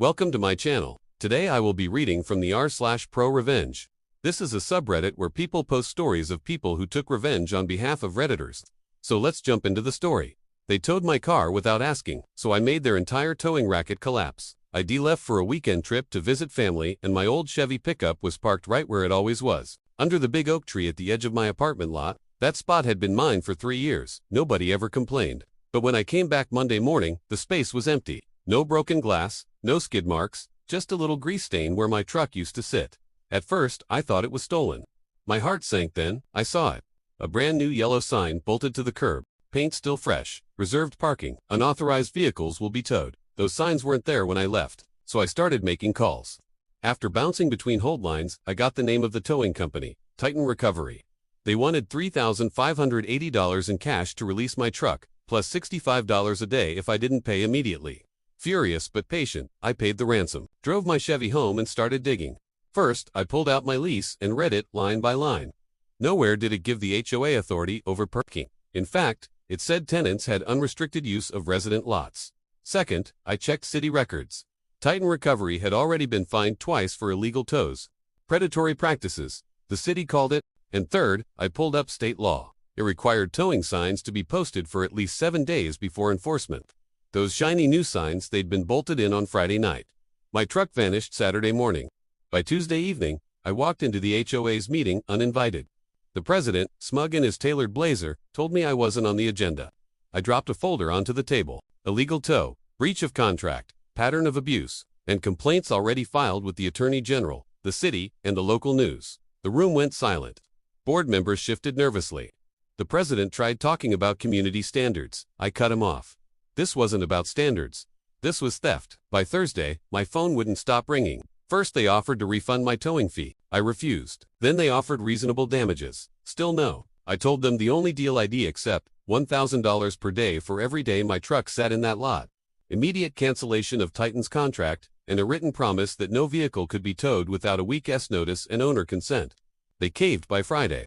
Welcome to my channel. Today I will be reading from the r/pro revenge. This is a subreddit where people post stories of people who took revenge on behalf of Redditors. So let's jump into the story. They towed my car without asking, so I made their entire towing racket collapse. I left for a weekend trip to visit family and my old Chevy pickup was parked right where it always was, under the big oak tree at the edge of my apartment lot. That spot had been mine for 3 years. Nobody ever complained. But when I came back Monday morning, the space was empty. No broken glass, no skid marks, just a little grease stain where my truck used to sit. At first, I thought it was stolen. My heart sank then I saw it. A brand new yellow sign bolted to the curb, paint still fresh, reserved parking, unauthorized vehicles will be towed. Those signs weren't there when I left, so I started making calls. After bouncing between hold lines, I got the name of the towing company, Titan Recovery. They wanted $3,580 in cash to release my truck, plus $65 a day if I didn't pay immediately. Furious but patient, I paid the ransom, drove my Chevy home and started digging. First, I pulled out my lease and read it line by line. Nowhere did it give the HOA authority over parking. In fact, it said tenants had unrestricted use of resident lots. Second, I checked city records. Titan Recovery had already been fined twice for illegal tows. Predatory practices, the city called it. And third, I pulled up state law. It required towing signs to be posted for at least 7 days before enforcement. Those shiny new signs, they'd been bolted in on Friday night. My truck vanished Saturday morning. By Tuesday evening, I walked into the HOA's meeting uninvited. The president, smug in his tailored blazer, told me I wasn't on the agenda. I dropped a folder onto the table. Illegal tow, breach of contract, pattern of abuse, and complaints already filed with the Attorney General, the city, and the local news. The room went silent. Board members shifted nervously. The president tried talking about community standards. I cut him off. This wasn't about standards. This was theft. By Thursday, my phone wouldn't stop ringing. First they offered to refund my towing fee. I refused. Then they offered reasonable damages. Still no. I told them the only deal I'd accept, $1,000 per day for every day my truck sat in that lot. Immediate cancellation of Titan's contract, and a written promise that no vehicle could be towed without a week's notice and owner consent. They caved by Friday.